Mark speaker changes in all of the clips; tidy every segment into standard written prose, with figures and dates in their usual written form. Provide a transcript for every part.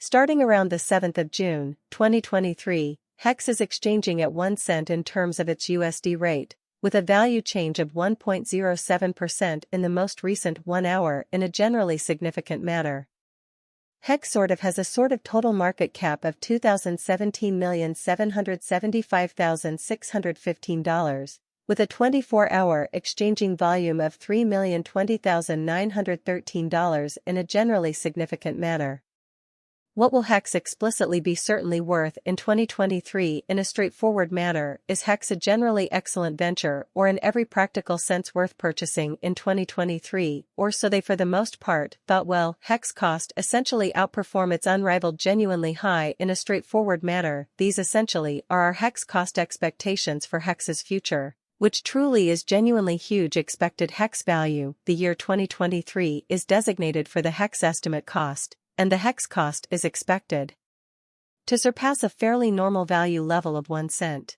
Speaker 1: Starting around the 7th of June, 2023, HEX is exchanging at 1 cent in terms of its USD rate, with a value change of 1.07% in the most recent 1 hour in a generally significant manner. HEX has a total market cap of $2,017,775,615, with a 24-hour exchanging volume of $3,020,913 in a generally significant manner. What will HEX explicitly be certainly worth in 2023 in a straightforward manner? Is HEX a generally excellent venture or in every practical sense worth purchasing in 2023, or so they for the most part thought? Well, HEX cost essentially outperform its unrivaled genuinely high in a straightforward manner. These essentially are our HEX cost expectations for HEX's future, which truly is genuinely huge. Expected HEX value. The year 2023 is designated for the HEX estimate cost, and the HEX cost is expected to surpass a fairly normal value level of 1 cent.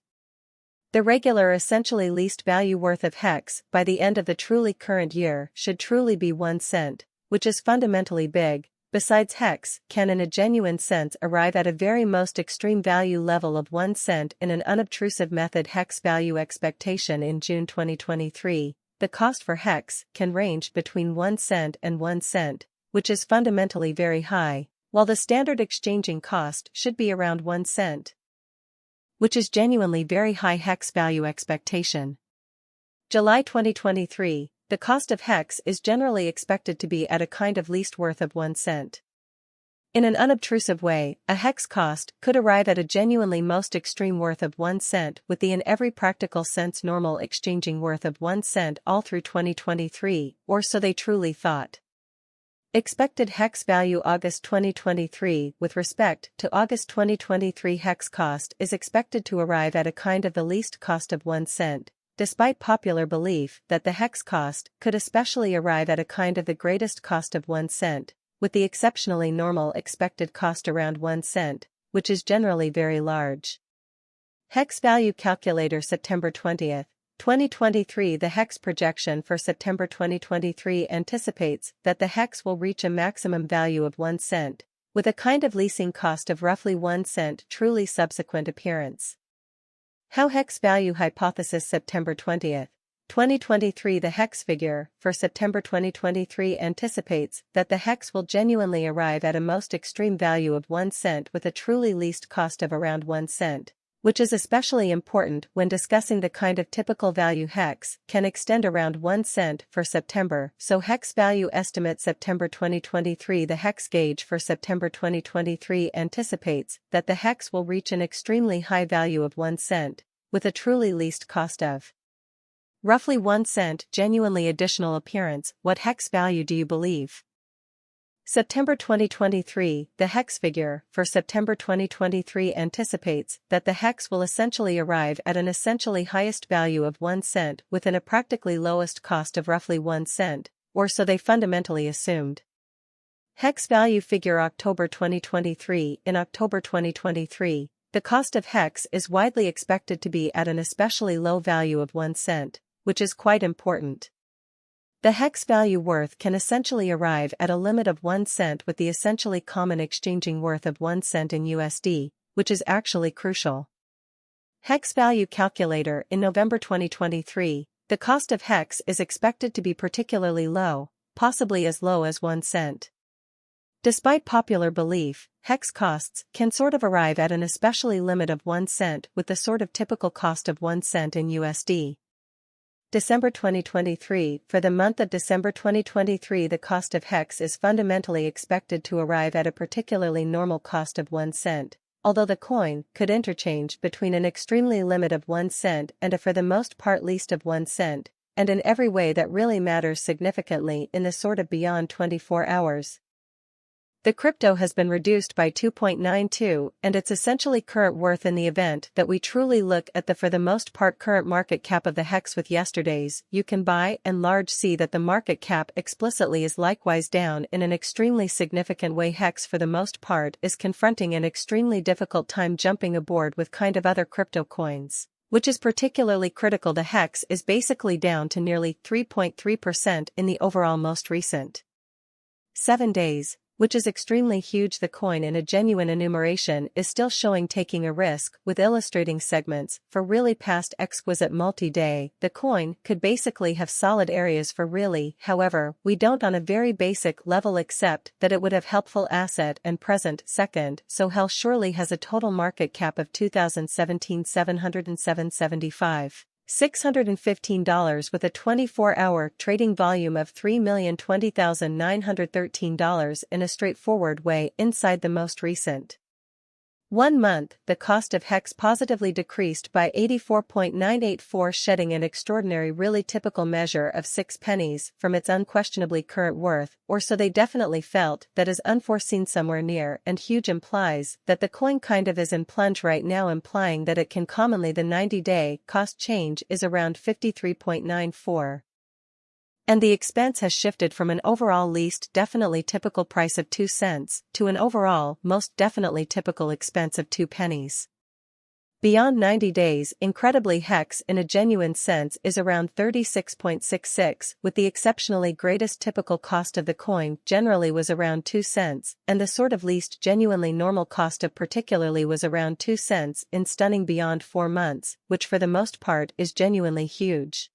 Speaker 1: The regular essentially least value worth of HEX by the end of the truly current year should truly be 1 cent, which is fundamentally big. Besides, HEX can in a genuine sense arrive at a very most extreme value level of 1 cent in an unobtrusive method. HEX value expectation in June 2023. The cost for HEX can range between 1 cent and 1 cent, which is fundamentally very high, while the standard exchanging cost should be around 1 cent, which is genuinely very high. HEX value expectation. July 2023, the cost of HEX is generally expected to be at a least worth of 1 cent. In an unobtrusive way, a HEX cost could arrive at a genuinely most extreme worth of 1 cent, with the in every practical sense normal exchanging worth of 1 cent all through 2023, or so they truly thought. Expected HEX value August 2023. With respect to August 2023, HEX cost is expected to arrive at the least cost of 1 cent, despite popular belief that the HEX cost could especially arrive at the greatest cost of 1 cent, with the exceptionally normal expected cost around 1 cent, which is generally very large. HEX value calculator September 20th. 2023. The HEX projection for September 2023 anticipates that the HEX will reach a maximum value of 1 cent, with a leasing cost of roughly 1 cent truly subsequent appearance. How HEX value hypothesis September 20th. 2023. The HEX figure for September 2023 anticipates that the HEX will genuinely arrive at a most extreme value of 1 cent with a truly least cost of around 1 cent. Which is especially important when discussing the typical value HEX can extend around 1 cent for September. So HEX value estimate September 2023. The HEX gauge for September 2023 anticipates that the HEX will reach an extremely high value of 1 cent, with a truly least cost of roughly 1 cent genuinely additional appearance. What HEX value do you believe? September 2023. The HEX figure for September 2023 anticipates that the HEX will essentially arrive at an essentially highest value of 1 cent within a practically lowest cost of roughly 1 cent, or so they fundamentally assumed. HEX value figure October 2023. In October 2023, the cost of HEX is widely expected to be at an especially low value of 1 cent, which is quite important. The HEX value worth can essentially arrive at a limit of 1 cent with the essentially common exchanging worth of 1 cent in USD, which is actually crucial. HEX value calculator in November 2023, the cost of HEX is expected to be particularly low, possibly as low as 1 cent. Despite popular belief, HEX costs can arrive at an especially limit of 1 cent with the typical cost of 1 cent in USD. December 2023. For the month of December 2023, the cost of HEX is fundamentally expected to arrive at a particularly normal cost of 1 cent, although the coin could interchange between an extremely limit of 1 cent and a for the most part least of 1 cent, and in every way that really matters significantly in the beyond 24 hours. The crypto has been reduced by 2.92 and its essentially current worth in the event that we truly look at the for the most part current market cap of the HEX with yesterday's. You can by and large see that the market cap explicitly is likewise down in an extremely significant way. HEX for the most part is confronting an extremely difficult time jumping aboard with other crypto coins, which is particularly critical. The HEX is basically down to nearly 3.3% in the overall most recent 7 days. which is extremely huge. The coin in a genuine enumeration is still showing taking a risk with illustrating segments for really past exquisite multi-day. The coin could basically have solid areas for really, however, we don't on a very basic level accept that it would have helpful asset and present second, so hell surely has a total market cap of 2017 $707.75. $615 with a 24-hour trading volume of $3,020,913 in a straightforward way inside the most recent 1 month. The cost of HEX positively decreased by 84.984, shedding an extraordinary really typical measure of 6 pennies from its unquestionably current worth, or so they definitely felt. That is unforeseen somewhere near and huge implies that the coin kind of is in plunge right now, implying that it can commonly the 90-day cost change is around 53.94. And the expense has shifted from an overall least definitely typical price of 2 cents to an overall most definitely typical expense of 2 pennies. Beyond 90 days, incredibly, HEX in a genuine sense is around 36.66, with the exceptionally greatest typical cost of the coin generally was around 2 cents, and the sort of least genuinely normal cost of particularly was around 2 cents in stunning beyond 4 months, which for the most part is genuinely huge.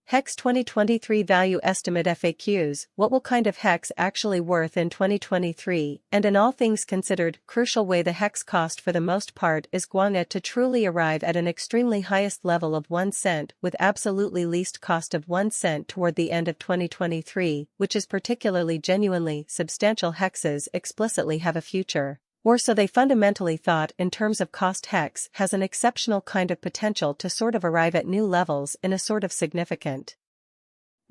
Speaker 1: HEX 2023 Value Estimate FAQs. What will kind of HEX actually worth in 2023, and in all things considered, crucial way the HEX cost for the most part is going to truly arrive at an extremely highest level of 1 cent with absolutely least cost of 1 cent toward the end of 2023, which is particularly genuinely substantial. HEXs explicitly have a future. Or so they fundamentally thought in terms of cost. HEX has an exceptional kind of potential to sort of arrive at new levels in a sort of significant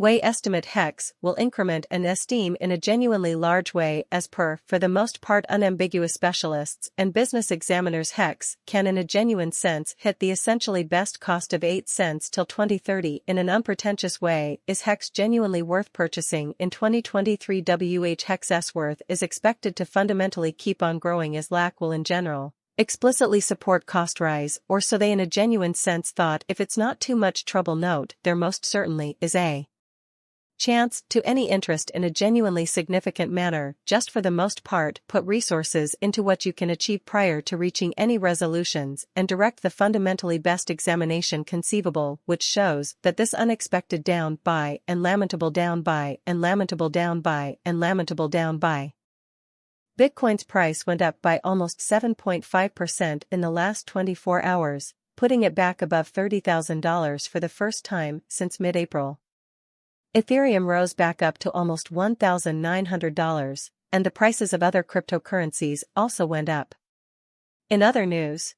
Speaker 1: way. Estimate HEX will increment and esteem in a genuinely large way as per, for the most part, unambiguous specialists and business examiners. HEX can in a genuine sense hit the essentially best cost of 8 cents till 2030 in an unpretentious way. Is HEX genuinely worth purchasing in 2023? HEX's worth is expected to fundamentally keep on growing as LAC will in general explicitly support cost rise, or so they in a genuine sense thought. If it's not too much trouble, note there most certainly is a chance to any interest in a genuinely significant manner. Just for the most part, put resources into what you can achieve prior to reaching any resolutions and direct the fundamentally best examination conceivable, which shows that this unexpected down buy and lamentable down buy and lamentable down buy and lamentable down buy. Bitcoin's price went up by almost 7.5% in the last 24 hours, putting it back above $30,000 for the first time since mid-April. Ethereum rose back up to almost $1,900, and the prices of other cryptocurrencies also went up. In other news,